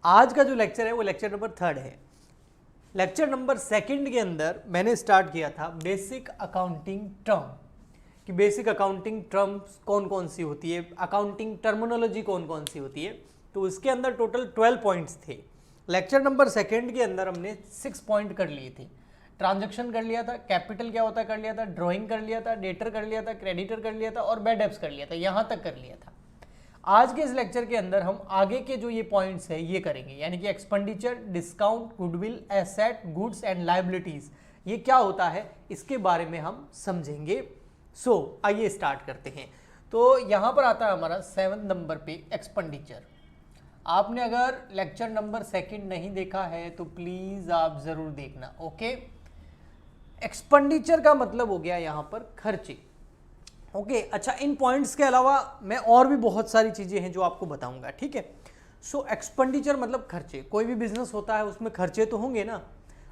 आज का जो लेक्चर है वो लेक्चर नंबर 3 है। लेक्चर नंबर 2 के अंदर मैंने स्टार्ट किया था बेसिक अकाउंटिंग टर्म, कि बेसिक अकाउंटिंग टर्म्स कौन कौन सी होती है, अकाउंटिंग टर्मिनोलॉजी कौन कौन सी होती है। तो उसके अंदर टोटल 12 पॉइंट्स थे। लेक्चर नंबर 2 के अंदर हमने 6 पॉइंट कर लिए थे। ट्रांजैक्शन कर लिया था, कैपिटल क्या होता है कर लिया था, ड्राइंग कर लिया था, डेटर कर लिया था, क्रेडिटर कर लिया था और बैड डेब्ट्स कर लिया था, यहाँ तक कर लिया था। आज के इस लेक्चर के अंदर हम आगे के जो ये पॉइंट्स है ये करेंगे, यानी कि expenditure, discount, goodwill, asset, goods and liabilities, ये क्या होता है इसके बारे में हम समझेंगे। सो आइए स्टार्ट करते हैं। तो यहाँ पर आता है हमारा 7 नंबर पे एक्सपेंडिचर। आपने अगर लेक्चर नंबर 2 नहीं देखा है तो प्लीज आप जरूर देखना। ओके, एक्सपेंडिचर का मतलब हो गया यहाँ पर खर्चे। ओके, अच्छा, इन पॉइंट्स के अलावा मैं और भी बहुत सारी चीजें हैं जो आपको बताऊंगा, ठीक है। सो एक्सपेंडिचर मतलब खर्चे। कोई भी बिजनेस होता है उसमें खर्चे तो होंगे ना।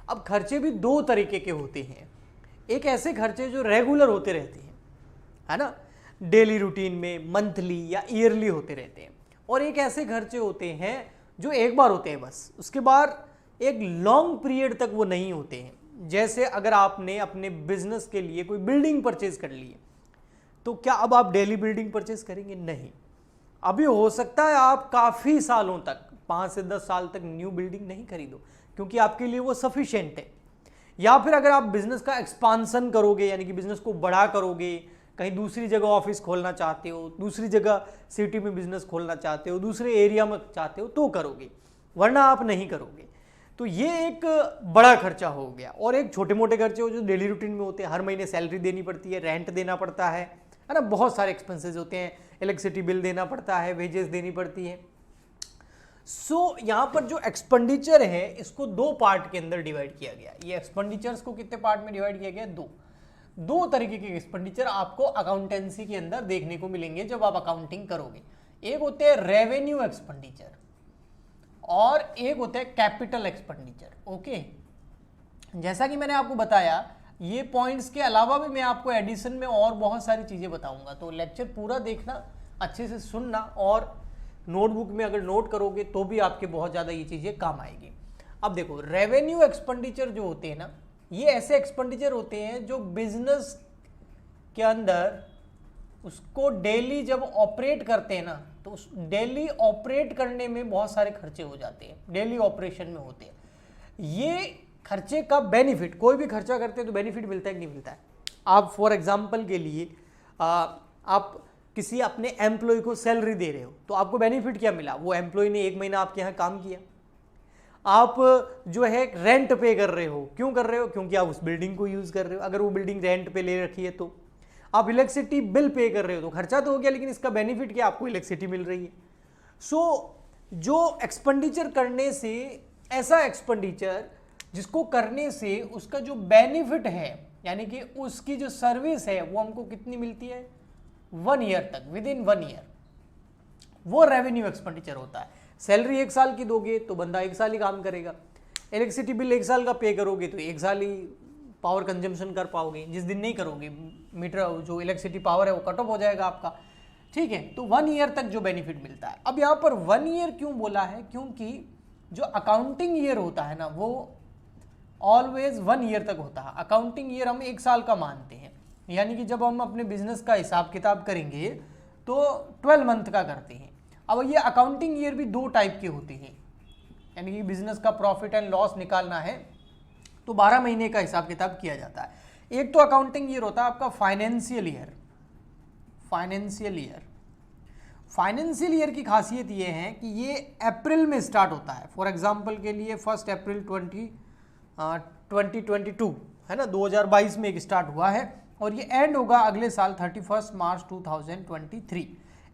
अब खर्चे भी 2 तरीके के होते हैं। एक ऐसे खर्चे जो रेगुलर होते रहते हैं, है ना, डेली रूटीन में, मंथली या ईयरली होते रहते हैं, और एक ऐसे खर्चे होते हैं जो एक बार होते हैं बस, उसके बाद एक लॉन्ग पीरियड तक वो नहीं होते हैं। जैसे अगर आपने अपने बिजनेस के लिए कोई बिल्डिंग परचेज कर ली है, तो क्या अब आप डेली बिल्डिंग परचेज करेंगे? नहीं। अभी हो सकता है आप काफी सालों तक, 5 से 10 साल तक न्यू बिल्डिंग नहीं खरीदो, क्योंकि आपके लिए वो सफिशिएंट है। या फिर अगर आप बिजनेस का एक्सपांसन करोगे, यानी कि बिजनेस को बड़ा करोगे, कहीं दूसरी जगह ऑफिस खोलना चाहते हो, दूसरी जगह सिटी में बिजनेस खोलना चाहते हो, दूसरे एरिया में चाहते हो, तो करोगे, वरना आप नहीं करोगे। तो ये एक बड़ा खर्चा हो गया। और एक छोटे मोटे खर्चे हो जो डेली रूटीन में होते हैं, हर महीने सैलरी देनी पड़ती है, रेंट देना पड़ता है ना, बहुत सारे एक्सपेंसेस होते हैं, इलेक्ट्रिसिटी बिल देना पड़ता है, वेजेस देनी पड़ती है। सो यहाँ पर जो एक्सपेंडिचर है इसको 2 पार्ट के अंदर डिवाइड किया गया। ये एक्सपेंडिचर्स को कितने पार्ट में डिवाइड किया गया? 2 तरीके के एक्सपेंडिचर आपको अकाउंटेंसी के अंदर देखने को मिलेंगे जब आप अकाउंटिंग करोगे। एक होते हैं रेवेन्यू एक्सपेंडिचर और एक होता है कैपिटल एक्सपेंडिचर। ओके, जैसा कि मैंने आपको बताया, ये पॉइंट्स के अलावा भी मैं आपको एडिशन में और बहुत सारी चीजें बताऊंगा। तो लेक्चर पूरा देखना, अच्छे से सुनना, और नोटबुक में अगर नोट करोगे तो भी आपके बहुत ज्यादा ये चीजें काम आएगी। अब देखो, रेवेन्यू एक्सपेंडिचर जो होते हैं ना, ये ऐसे एक्सपेंडिचर होते हैं जो बिजनेस के अंदर उसको डेली जब ऑपरेट करते हैं ना, तो उस डेली ऑपरेट करने में बहुत सारे खर्चे हो जाते हैं, डेली ऑपरेशन में होते हैं। ये खर्चे का बेनिफिट, कोई भी खर्चा करते हैं तो बेनिफिट मिलता है कि नहीं मिलता है? आप फॉर एग्जांपल के लिए आप किसी अपने एम्प्लॉय को सैलरी दे रहे हो, तो आपको बेनिफिट क्या मिला? वो एम्प्लॉय ने 1 महीना आपके यहाँ काम किया। आप जो है रेंट पे कर रहे हो, क्यों कर रहे हो? क्योंकि आप उस बिल्डिंग को यूज कर रहे हो, अगर वो बिल्डिंग रेंट पे ले रखी है तो। आप इलेक्ट्रिसिटी बिल पे कर रहे हो, तो खर्चा तो हो गया, लेकिन इसका बेनिफिट क्या? आपको इलेक्ट्रिसिटी मिल रही है। सो जो एक्सपेंडिचर करने से, ऐसा एक्सपेंडिचर जिसको करने से उसका जो बेनिफिट है, यानी कि उसकी जो सर्विस है वो हमको कितनी मिलती है? 1 ईयर तक, विद इन 1 ईयर, वो रेवेन्यू एक्सपेंडिचर होता है। सैलरी 1 साल की दोगे तो बंदा 1 साल ही काम करेगा। इलेक्ट्रिसिटी बिल 1 साल का पे करोगे तो 1 साल ही पावर कंजम्पशन कर पाओगे। जिस दिन नहीं करोगे, मीटर जो इलेक्ट्रिसिटी पावर है वो कट ऑफ हो जाएगा आपका, ठीक है। तो 1 ईयर तक जो बेनिफिट मिलता है। अब यहाँ पर 1 ईयर क्यों बोला है? क्योंकि जो अकाउंटिंग ईयर होता है ना, वो ऑलवेज 1 ईयर तक होता है। अकाउंटिंग ईयर हम 1 साल का मानते हैं, यानी कि जब हम अपने बिजनेस का हिसाब किताब करेंगे तो 12 मंथ का करते हैं। अब ये अकाउंटिंग ईयर भी 2 टाइप के होते हैं, यानी कि बिजनेस का प्रॉफिट एंड लॉस निकालना है तो 12 महीने का हिसाब किताब किया जाता है। एक तो अकाउंटिंग ईयर होता है आपका फाइनेंशियल ईयर। फाइनेंशियल ईयर की खासियत ये है कि ये अप्रैल में स्टार्ट होता है। फॉर एग्जांपल के लिए 1 अप्रैल 2022 है ना, 2022 में एक स्टार्ट हुआ है, और ये एंड होगा अगले साल 31 मार्च 2023।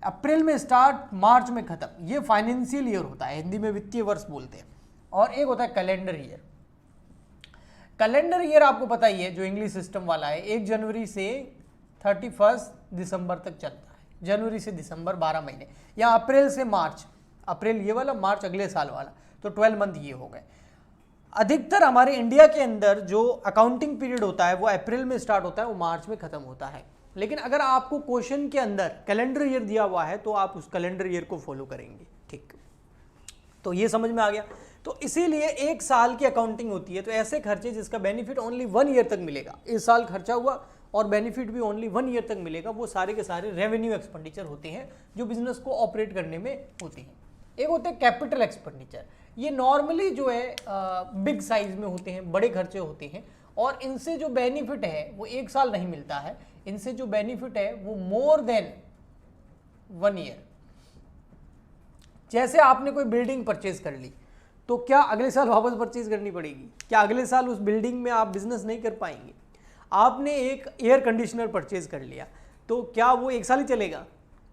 अप्रैल में स्टार्ट, मार्च में खत्म, ये फाइनेंशियल ईयर होता है, हिंदी में वित्तीय वर्ष बोलते हैं। और एक होता है कैलेंडर ईयर। कैलेंडर ईयर आपको पता ही है, जो इंग्लिश सिस्टम वाला है, 1 जनवरी से 31 दिसंबर तक चलता है। जनवरी से दिसंबर 12 महीने, या अप्रैल से मार्च, अप्रैल ये वाला, मार्च अगले साल वाला, तो 12 मंथ ये हो गए। अधिकतर हमारे इंडिया के अंदर जो अकाउंटिंग पीरियड होता है वो अप्रैल में स्टार्ट होता है, वो मार्च में खत्म होता है। लेकिन अगर आपको क्वेश्चन के अंदर कैलेंडर ईयर दिया हुआ है तो आप उस कैलेंडर ईयर को फॉलो करेंगे, ठीक। तो ये समझ में आ गया। तो इसीलिए एक साल की अकाउंटिंग होती है, तो ऐसे खर्चे जिसका बेनिफिट ओनली 1 ईयर तक मिलेगा, इस साल खर्चा हुआ और बेनिफिट भी ओनली 1 ईयर तक मिलेगा, वो सारे के सारे रेवेन्यू एक्सपेंडिचर होते हैं जो बिजनेस को ऑपरेट करने में होते हैं। एक होते हैं कैपिटल एक्सपेंडिचर, ये नॉर्मली जो है बिग साइज में होते हैं, बड़े खर्चे होते हैं, और इनसे जो बेनिफिट है वो 1 साल नहीं मिलता है, इनसे जो बेनिफिट है वो मोर देन 1 ईयर। जैसे आपने कोई बिल्डिंग परचेज कर ली, तो क्या अगले साल वापस परचेज करनी पड़ेगी? क्या अगले साल उस बिल्डिंग में आप बिजनेस नहीं कर पाएंगे? आपने एक एयर कंडीशनर परचेज कर लिया, तो क्या वो 1 साल ही चलेगा?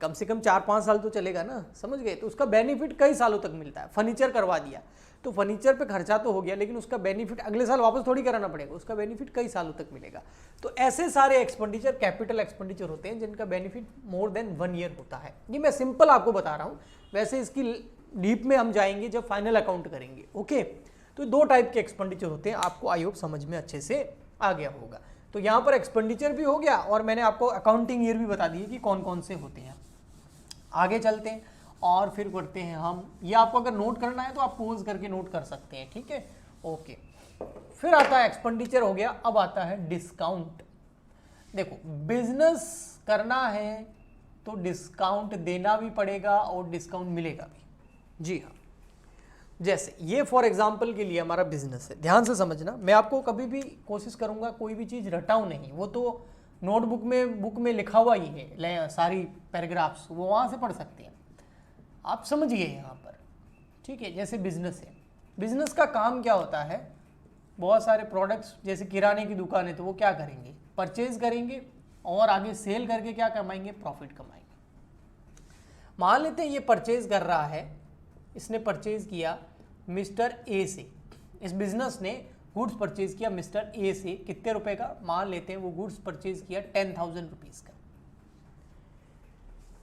कम से कम 4-5 साल तो चलेगा ना, समझ गए? तो उसका बेनिफिट कई सालों तक मिलता है। फर्नीचर करवा दिया, तो फर्नीचर पे खर्चा तो हो गया, लेकिन उसका बेनिफिट अगले साल वापस थोड़ी कराना पड़ेगा, उसका बेनिफिट कई सालों तक मिलेगा। तो ऐसे सारे एक्सपेंडिचर कैपिटल एक्सपेंडिचर होते हैं जिनका बेनिफिट मोर देन 1 ईयर होता है। ये मैं सिंपल आपको बता रहा हूँ, वैसे इसकी डीप में हम जाएंगे जब फाइनल अकाउंट करेंगे। ओके, तो 2 टाइप के एक्सपेंडिचर होते हैं, आपको आई होप समझ में अच्छे से आ गया होगा। तो यहाँ पर एक्सपेंडिचर भी हो गया और मैंने आपको अकाउंटिंग ईयर भी बता दिए कि कौन कौन से होते हैं। आगे चलते हैं और फिर करते हैं हम, ये आपको अगर नोट करना है तो आप पॉज करके नोट कर सकते हैं, ठीक है? ओके, फिर आता है एक्सपेंडिचर हो गया, अब आता है डिस्काउंट। देखो, बिजनेस करना है तो डिस्काउंट देना भी पड़ेगा और डिस्काउंट मिलेगा भी। जी हाँ, जैसे ये फॉर एग्जाम्पल के लिए हमारा बिजनेस है, ध्यान से समझना, मैं आपको कभी भी कोशिश करूंगा कोई भी चीज़ रटाऊं नहीं, वो तो नोटबुक में बुक में लिखा हुआ ही है, सारी पैराग्राफ्स वो वहाँ से पढ़ सकते हैं, आप समझिए यहाँ पर, ठीक है? जैसे बिजनेस है, बिजनेस का काम क्या होता है? बहुत सारे प्रोडक्ट्स, जैसे किराने की दुकान है तो वो क्या करेंगे? परचेज करेंगे और आगे सेल करके क्या कमाएंगे? प्रॉफिट कमाएंगे। मान लेते हैं ये परचेज कर रहा है, इसने परचेज किया मिस्टर ए से, इस बिजनेस ने गुड्स परचेज किया मिस्टर ए से, कितने रुपए का? मान लेते हैं वो गुड्स परचेज किया 10,000 रुपीज़ का।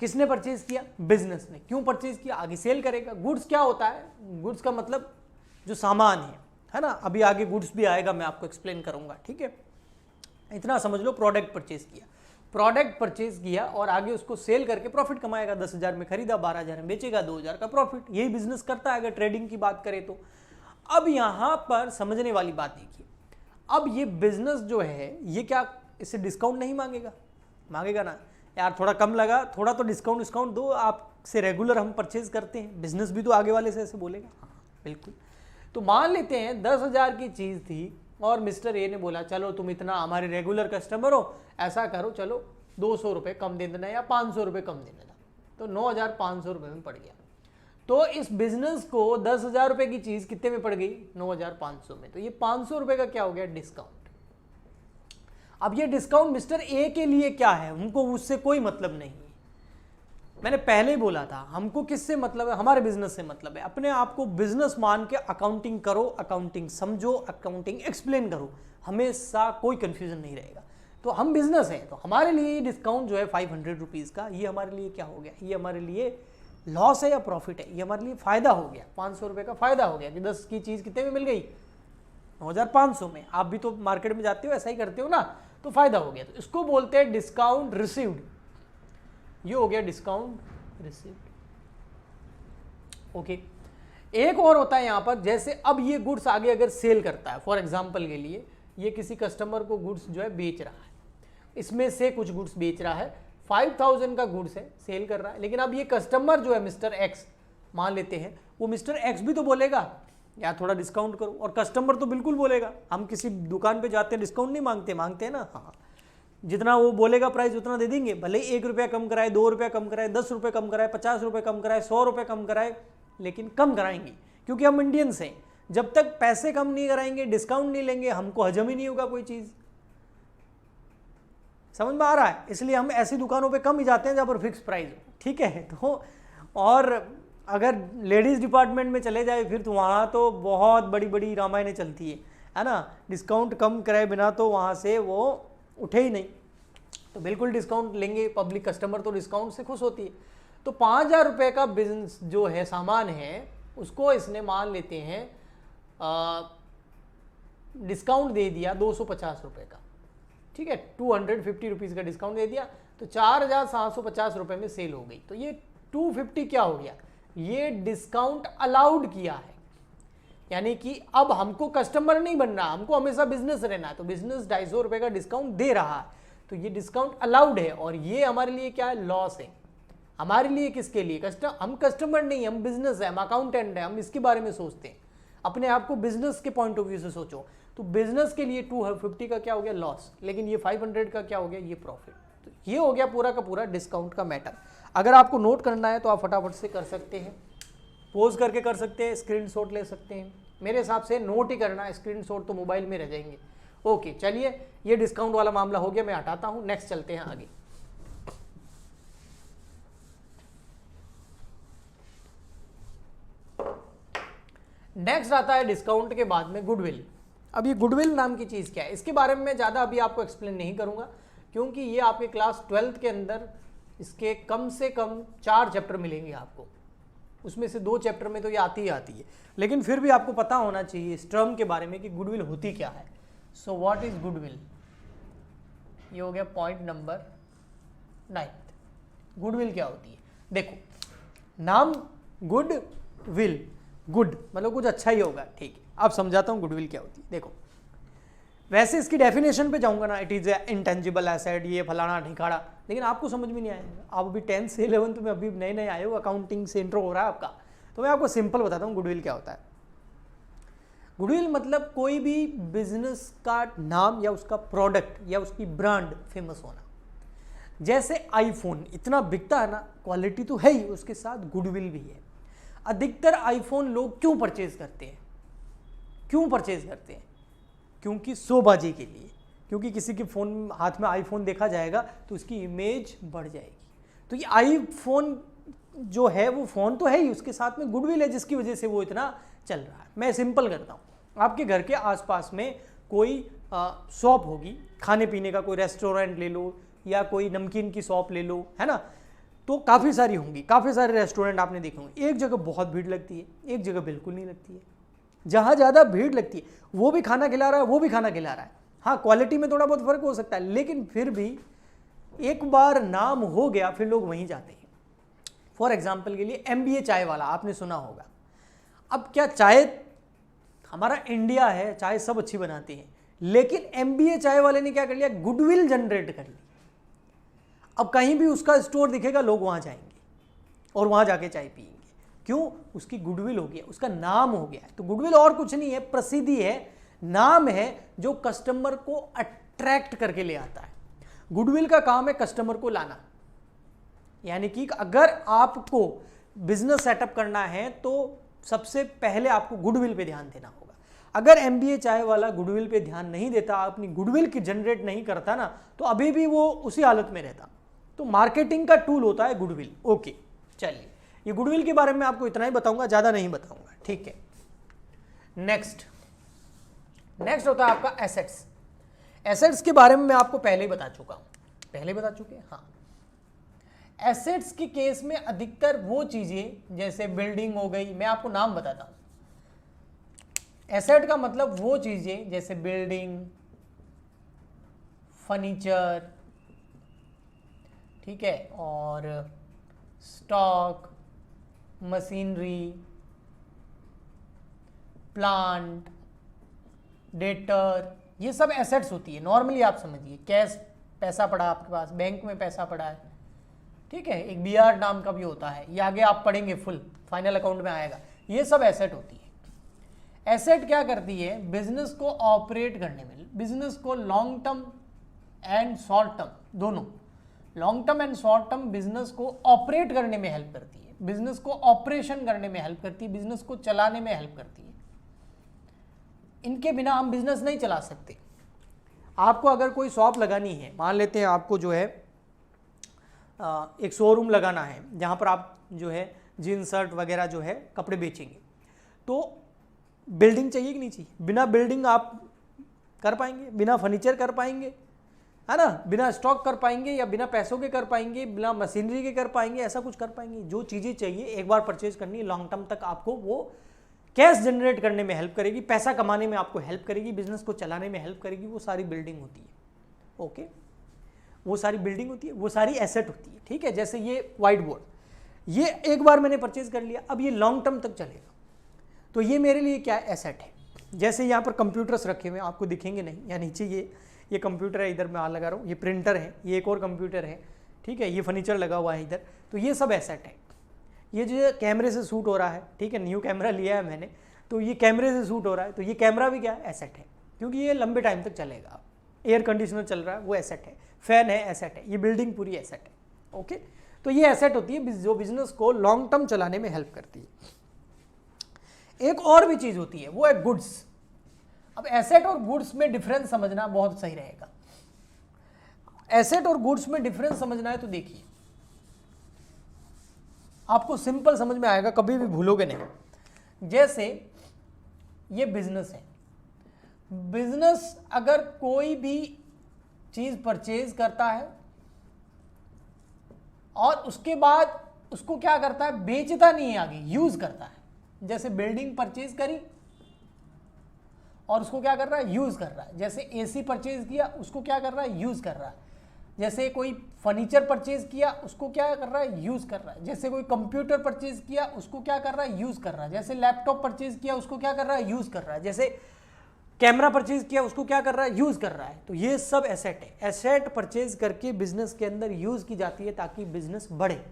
किसने परचेज किया? बिजनेस ने। क्यों परचेज किया? आगे सेल करेगा। गुड्स क्या होता है? गुड्स का मतलब जो सामान है ना? अभी आगे गुड्स भी आएगा, मैं आपको एक्सप्लेन करूंगा, ठीक है? इतना समझ लो, प्रोडक्ट परचेज किया, प्रोडक्ट परचेज किया और आगे उसको सेल करके प्रॉफिट कमाएगा। 10,000 में खरीदा, 12,000 में बेचेगा, 2,000 का प्रॉफिट। यही बिजनेस करता है अगर ट्रेडिंग की बात करें तो। अब यहां पर समझने वाली बात देखिए, अब ये बिजनेस जो है ये क्या इससे डिस्काउंट नहीं मांगेगा? मांगेगा ना, यार थोड़ा कम लगा, थोड़ा तो डिस्काउंट दो, आपसे रेगुलर हम परचेज करते हैं। बिजनेस भी तो आगे वाले से ऐसे बोलेगा, हाँ बिल्कुल। तो मान लेते हैं 10,000 की चीज़ थी और मिस्टर ए ने बोला चलो तुम इतना हमारे रेगुलर कस्टमर हो, ऐसा करो चलो 200 रुपये कम दे देना या 500 रुपये कम दे देना, तो 9,500 रुपये में पड़ गया। तो इस बिजनेस को 10,000 रुपये की चीज़ कितने में पड़ गई? 9,500 में। तो ये 500 रुपये का क्या हो गया? डिस्काउंट। अब ये डिस्काउंट मिस्टर ए के लिए क्या है? उनको उससे कोई मतलब नहीं है। मैंने पहले ही बोला था, हमको किससे मतलब है? हमारे बिजनेस से मतलब है। अपने आप को बिजनेस मान के अकाउंटिंग करो, अकाउंटिंग समझो, अकाउंटिंग एक्सप्लेन करो, हमेशा कोई कंफ्यूजन नहीं रहेगा। तो हम बिजनेस है, तो हमारे लिए डिस्काउंट जो है 500 रुपीज़ का, ये हमारे लिए क्या हो गया? ये हमारे लिए लॉस है या प्रॉफिट है? ये हमारे लिए फायदा हो गया। 500 रुपये का फायदा हो गया कि 10 की चीज़ कितने में मिल गई? 9,500 में। आप भी तो मार्केट में जाते हो, ऐसा ही करते हो ना, तो फायदा हो गया। तो इसको बोलते हैं डिस्काउंट रिसीव्ड। ये हो गया डिस्काउंट रिसीव्ड। ओके, एक और होता है यहां पर, जैसे अब ये गुड्स आगे अगर सेल करता है, फॉर एग्जांपल के लिए ये किसी कस्टमर को गुड्स जो है बेच रहा है, इसमें से कुछ गुड्स बेच रहा है, 5,000 का गुड्स है, सेल कर रहा है। लेकिन अब ये कस्टमर जो है मिस्टर एक्स मान लेते हैं, वो मिस्टर एक्स भी तो बोलेगा यार थोड़ा डिस्काउंट करो, और कस्टमर तो बिल्कुल बोलेगा। हम किसी दुकान पे जाते हैं, डिस्काउंट नहीं मांगते हैं ना, हाँ जितना वो बोलेगा प्राइस उतना दे देंगे, भले 1 रुपया कम कराए, 2 रुपया कम कराए, 10 रुपये कम कराए, 50 रुपये कम कराए, 100 रुपये कम कराए, लेकिन कम कराएंगे क्योंकि हम इंडियंस हैं। जब तक पैसे कम नहीं कराएंगे, डिस्काउंट नहीं लेंगे, हमको हजम ही नहीं होगा कोई चीज़। समझ में आ रहा है? इसलिए हम ऐसी दुकानों पे कम ही जाते हैं जहाँ पर फिक्स प्राइस हो, ठीक है? तो और अगर लेडीज़ डिपार्टमेंट में चले जाए फिर तो वहाँ तो बहुत बड़ी बड़ी रामायणें चलती है ना? डिस्काउंट कम कराए बिना तो वहाँ से वो उठे ही नहीं। तो बिल्कुल डिस्काउंट लेंगे, पब्लिक कस्टमर तो डिस्काउंट से खुश होती है। तो 5,000 रुपये का बिजनेस जो है, सामान है, उसको इसने मान लेते हैं डिस्काउंट दे दिया 250 रुपये का, ठीक है? 250 रुपीज़ का डिस्काउंट दे दिया, तो 4,750 रुपये में सेल हो गई। तो ये 250 क्या हो गया? ये डिस्काउंट अलाउड किया है, यानी कि अब हमको कस्टमर नहीं बनना, हमको हमेशा बिजनेस रहना है, तो बिजनेस 250 रुपए का डिस्काउंट दे रहा है, तो ये डिस्काउंट अलाउड है। और ये हमारे लिए क्या है, लॉस है हमारे लिए। किसके लिए, हम कस्टमर नहीं, हम बिजनेस है, हम अकाउंटेंट है, हम इसके बारे में सोचते हैं, अपने आप को बिजनेस के पॉइंट ऑफ व्यू से सोचो। तो बिजनेस के लिए 250 का क्या हो गया, लॉस, लेकिन ये 500 का क्या हो गया, ये प्रॉफिट। तो ये हो गया पूरा का पूरा डिस्काउंट का मैटर। अगर आपको नोट करना है तो आप फटाफट से कर सकते हैं, पोज करके कर सकते हैं, स्क्रीनशॉट ले सकते हैं। मेरे हिसाब से नोट ही करना है, स्क्रीनशॉट तो मोबाइल में रह जाएंगे। ओके, चलिए ये डिस्काउंट वाला मामला हो गया, मैं हटाता हूं, नेक्स्ट चलते हैं आगे। नेक्स्ट आता है डिस्काउंट के बाद में गुडविल। अब ये गुडविल नाम की चीज क्या है, इसके बारे में मैं ज्यादा अभी आपको एक्सप्लेन नहीं करूंगा, क्योंकि ये आपके क्लास 12th के अंदर इसके कम से कम 4 चैप्टर मिलेंगे आपको, उसमें से 2 चैप्टर में तो ये आती ही आती है, लेकिन फिर भी आपको पता होना चाहिए इस टर्म के बारे में कि गुडविल होती क्या है। सो व्हाट इज गुडविल, ये हो गया पॉइंट नंबर 9। गुडविल क्या होती है, देखो नाम गुडविल, गुड मतलब कुछ अच्छा ही होगा, ठीक है। अब समझाता हूँ गुडविल क्या होती है। देखो वैसे इसकी डेफिनेशन पे जाऊंगा ना, इट इज इंटेंजिबल एसेट, ये फलाना ठिकाना, लेकिन आपको समझ में नहीं आएगा। आप अभी 10th से 11th में अभी नए नए आए हो, अकाउंटिंग से इंट्रो हो रहा है आपका, तो मैं आपको सिंपल बताता हूँ गुडविल क्या होता है। गुडविल मतलब कोई भी बिजनेस का नाम या उसका प्रोडक्ट या उसकी ब्रांड फेमस होना। जैसे आईफोन इतना बिकता है ना, क्वालिटी तो है ही, उसके साथ गुडविल भी है। अधिकतर आईफोन लोग क्यों परचेज करते हैं, क्यों परचेज करते हैं, क्योंकि शोबाजी के लिए, क्योंकि किसी के फोन हाथ में आईफोन देखा जाएगा तो उसकी इमेज बढ़ जाएगी। तो ये आईफोन जो है वो फोन तो है ही, उसके साथ में गुडविल है जिसकी वजह से वो इतना चल रहा है। मैं सिंपल करता हूँ, आपके घर के आसपास में कोई शॉप होगी, खाने पीने का कोई रेस्टोरेंट ले लो या कोई नमकीन की शॉप ले लो, है ना, तो काफ़ी सारी होंगी, काफ़ी सारे रेस्टोरेंट आपने देखे होंगे। एक जगह बहुत भीड़ लगती है, एक जगह बिल्कुल नहीं लगती है। जहाँ ज़्यादा भीड़ लगती है वो भी खाना खिला रहा है, वो भी खाना खिला रहा है, हाँ क्वालिटी में थोड़ा बहुत फर्क हो सकता है, लेकिन फिर भी एक बार नाम हो गया फिर लोग वहीं जाते हैं। फॉर एग्जाम्पल के लिए MBA चाय वाला आपने सुना होगा। अब क्या चाय, हमारा इंडिया है, चाय सब अच्छी बनाते हैं, लेकिन MBA चाय वाले ने क्या कर लिया, गुडविल जनरेट कर ली। अब कहीं भी उसका स्टोर दिखेगा लोग वहाँ जाएंगे और वहाँ जाके चाय पिएंगे, क्यों, उसकी गुडविल हो गया, उसका नाम हो गया है। तो गुडविल और कुछ नहीं है, प्रसिद्धि है, नाम है जो कस्टमर को अट्रैक्ट करके ले आता है। गुडविल का काम है कस्टमर को लाना, यानी कि अगर आपको बिजनेस सेटअप करना है तो सबसे पहले आपको गुडविल पे ध्यान देना होगा। अगर MBA चाय वाला गुडविल पे ध्यान नहीं देता, अपनी गुडविल की जनरेट नहीं करता ना, तो अभी भी वो उसी हालत में रहता। तो मार्केटिंग का टूल होता है गुडविल। ओके, चलिए ये गुडविल के बारे में आपको इतना ही बताऊंगा, ज्यादा नहीं बताऊंगा, ठीक है। नेक्स्ट होता है आपका एसेट्स। एसेट्स के बारे में मैं आपको पहले ही बता चुका हूं, पहले बता चुके हैं, हाँ। एसेट्स के केस में अधिकतर वो चीजें जैसे बिल्डिंग हो गई, मैं आपको नाम बताता हूं। एसेट का मतलब वो चीजें जैसे बिल्डिंग, फर्नीचर, ठीक है, और स्टॉक, मशीनरी, प्लांट, डेटर, ये सब एसेट्स होती है। नॉर्मली आप समझिए कैश पैसा पड़ा आपके पास, बैंक में पैसा पड़ा है, ठीक है, एक BR नाम का भी होता है, ये आगे आप पढ़ेंगे, फुल फाइनल अकाउंट में आएगा। ये सब एसेट होती है। एसेट क्या करती है, बिजनेस को ऑपरेट करने में, बिजनेस को long term and short term दोनों, long term and short term business को ऑपरेट करने में हेल्प करती है, बिजनेस को ऑपरेशन करने में हेल्प करती है, बिजनेस को चलाने में हेल्प करती है। इनके बिना हम बिजनेस नहीं चला सकते। आपको अगर कोई शॉप लगानी है, मान लेते हैं आपको जो है एक शोरूम लगाना है जहाँ पर आप जो है जीन्स शर्ट वगैरह जो है कपड़े बेचेंगे, तो बिल्डिंग चाहिए कि नहीं चाहिए? बिना बिल्डिंग आप कर पाएंगे? बिना फर्नीचर कर पाएंगे, है ना, बिना स्टॉक कर पाएंगे, या बिना पैसों के कर पाएंगे, बिना मशीनरी के कर पाएंगे? ऐसा कुछ कर पाएंगे? जो चीज़ें चाहिए एक बार परचेज करनी, लॉन्ग टर्म तक आपको वो कैश जनरेट करने में हेल्प करेगी, पैसा कमाने में आपको हेल्प करेगी, बिजनेस को चलाने में हेल्प करेगी, वो सारी बिल्डिंग होती है। ओके, वो सारी बिल्डिंग होती है, वो सारी एसेट होती है, ठीक है। जैसे ये व्हाइट बोर्ड, ये एक बार मैंने परचेज कर लिया, अब ये लॉन्ग टर्म तक चलेगा, तो ये मेरे लिए क्या है, एसेट है। जैसे यहाँ पर कंप्यूटर्स रखे हुए हैं, आपको दिखेंगे नहीं, या नीचे ये कंप्यूटर है, इधर मैं हाथ लगा रहा हूँ, ये प्रिंटर है, ये एक और कंप्यूटर है, ठीक है, ये फर्नीचर लगा हुआ है इधर, तो ये सब एसेट है। ये जो कैमरे से शूट हो रहा है, ठीक है, न्यू कैमरा लिया है मैंने, तो ये कैमरे से शूट हो रहा है, तो ये कैमरा भी क्या है, एसेट है, क्योंकि ये लंबे टाइम तक चलेगा। एयर कंडीशनर चल रहा है, वो एसेट है, फैन है, एसेट है, ये बिल्डिंग पूरी एसेट है। ओके, तो ये एसेट होती है जो बिजनेस को लॉन्ग टर्म चलाने में हेल्प करती है। एक और भी चीज होती है, वो है गुड्स। अब एसेट और गुड्स में डिफरेंस समझना बहुत सही रहेगा। एसेट और गुड्स में डिफरेंस समझना है तो देखिए, आपको सिंपल समझ में आएगा, कभी भी भूलोगे नहीं। जैसे ये बिजनेस है, बिजनेस अगर कोई भी चीज परचेज करता है और उसके बाद उसको क्या करता है, बेचता नहीं है, आगे यूज करता है। जैसे बिल्डिंग परचेज करी और उसको क्या कर रहा है, यूज कर रहा है। जैसे एसी परचेज किया, उसको क्या कर रहा है, यूज कर रहा है। जैसे कोई फर्नीचर परचेज किया, उसको क्या कर रहा है, यूज कर रहा है। जैसे कोई कंप्यूटर परचेज किया, उसको क्या कर रहा है, यूज कर रहा है। जैसे लैपटॉप परचेज किया, उसको क्या कर रहा है, यूज कर रहा है। जैसे कैमरा परचेज किया, उसको क्या कर रहा है, यूज कर रहा है। तो ये सब एसेट है। एसेट परचेज करके बिजनेस के अंदर यूज की जाती है ताकि बिजनेस बढ़े।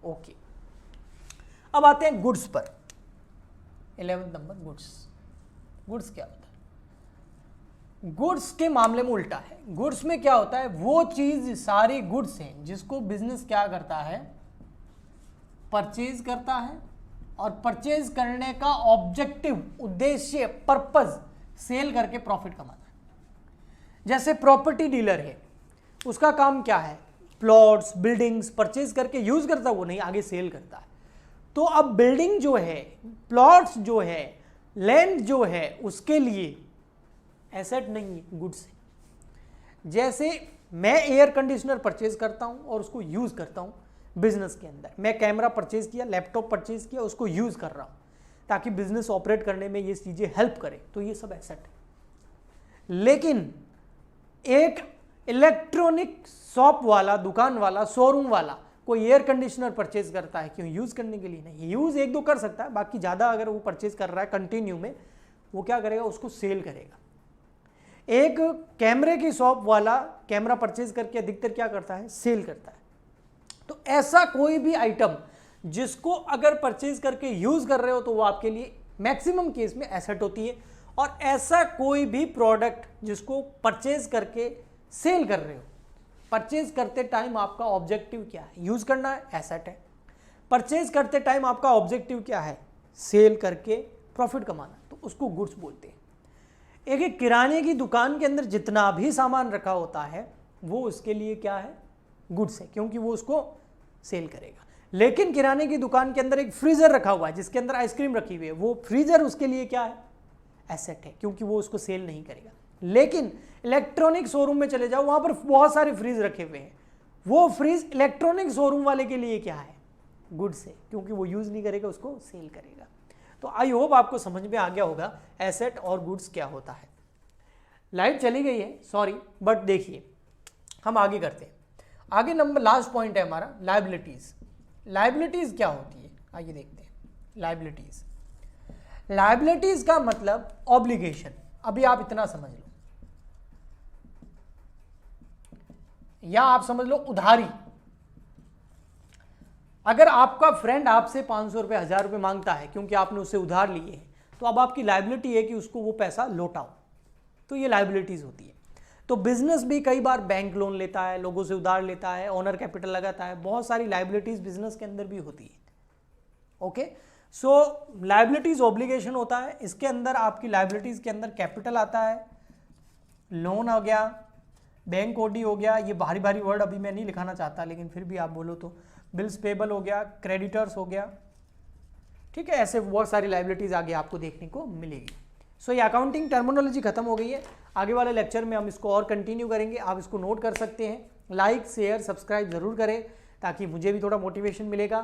ओके, अब आते हैं गुड्स पर। 11 नंबर, गुड्स। गुड्स क्या होता है? गुड्स के मामले में उल्टा है। गुड्स में क्या होता है, वो चीज सारी गुड्स हैं जिसको बिजनेस क्या करता है, परचेज करता है, और परचेज करने का ऑब्जेक्टिव, उद्देश्य, पर्पस सेल करके प्रॉफिट कमाना है। जैसे प्रॉपर्टी डीलर है, उसका काम क्या है, प्लॉट्स, बिल्डिंग्स परचेज करके यूज करता है, वो नहीं, आगे सेल करता है। तो अब बिल्डिंग जो है, प्लॉट्स जो है, लैंड जो है, उसके लिए एसेट नहीं है, गुड्स है। जैसे मैं एयर कंडीशनर परचेज करता हूं और उसको यूज करता हूं बिजनेस के अंदर, मैं कैमरा परचेज किया, लैपटॉप परचेज किया, उसको यूज कर रहा हूं ताकि बिजनेस ऑपरेट करने में ये चीजें हेल्प करें, तो ये सब एसेट है। लेकिन एक इलेक्ट्रॉनिक शॉप वाला, दुकान वाला, शोरूम वाला कोई एयर कंडीशनर परचेज करता है, क्यों, यूज करने के लिए नहीं। यूज एक दो कर सकता है, बाकी ज्यादा अगर वो परचेज कर रहा है कंटिन्यू में, वो क्या करेगा, उसको सेल करेगा। एक कैमरे की शॉप वाला कैमरा परचेज करके अधिकतर क्या करता है, सेल करता है। तो ऐसा कोई भी आइटम जिसको अगर परचेज करके यूज कर रहे हो तो वो आपके लिए मैक्सिमम केस में एसेट होती है। और ऐसा कोई भी प्रोडक्ट जिसको परचेज करके सेल कर रहे हो, परचेज करते टाइम आपका ऑब्जेक्टिव क्या है, यूज करना है, एसेट है। परचेज करते टाइम आपका ऑब्जेक्टिव क्या है, सेल करके प्रॉफिट कमाना, तो उसको गुड्स बोलते हैं। एक किराने की दुकान के अंदर जितना भी सामान रखा होता है वो उसके लिए क्या है, गुड्स है, क्योंकि वो उसको सेल करेगा। लेकिन किराने की दुकान के अंदर एक फ्रीजर रखा हुआ है जिसके अंदर आइसक्रीम रखी हुई है, वो फ्रीजर उसके लिए क्या है, एसेट है, क्योंकि वो उसको सेल नहीं करेगा। लेकिन इलेक्ट्रॉनिक शोरूम में चले जाओ, वहां पर बहुत सारे फ्रीज रखे हुए हैं, वो फ्रीज इलेक्ट्रॉनिक शोरूम वाले के लिए क्या है, गुड्स है, क्योंकि वो यूज नहीं करेगा, उसको सेल करेगा। तो आई होप आपको समझ में आ गया होगा एसेट और गुड्स क्या होता है। लाइट चली गई है, सॉरी, बट देखिए हम आगे करते हैं। आगे नंबर लास्ट पॉइंट है हमारा, लायबिलिटीज। लायबिलिटीज क्या होती है, आइए देखते हैं। लायबिलिटीज, लायबिलिटीज का मतलब ऑब्लिगेशन। अभी आप इतना समझ लो, या आप समझ लो उधारी। अगर आपका फ्रेंड आपसे 500 रुपये, 1000 रुपये मांगता है क्योंकि आपने उससे उधार लिए हैं, तो अब आपकी लायबिलिटी है कि उसको वो पैसा लौटाओ, तो ये लायबिलिटीज होती है। तो बिजनेस भी कई बार बैंक लोन लेता है, लोगों से उधार लेता है, ओनर कैपिटल लगाता है, बहुत सारी लायबिलिटीज बिजनेस के अंदर भी होती है। ओके, सो लायबिलिटीज ऑब्लिगेशन होता है, इसके अंदर आपकी लायबिलिटीज के अंदर कैपिटल आता है, लोन हो गया, बैंक ओडी हो गया, ये भारी भारी वर्ड अभी मैं नहीं लिखाना चाहता, लेकिन फिर भी आप बोलो तो बिल्स पेबल हो गया, क्रेडिटर्स हो गया, ठीक है। ऐसे बहुत सारी लायबिलिटीज आगे आपको देखने को मिलेगी। सो ये अकाउंटिंग टर्मिनोलॉजी खत्म हो गई है। आगे वाले लेक्चर में हम इसको और कंटिन्यू करेंगे, आप इसको नोट कर सकते हैं। लाइक, शेयर, सब्सक्राइब जरूर करें ताकि मुझे भी थोड़ा मोटिवेशन मिलेगा।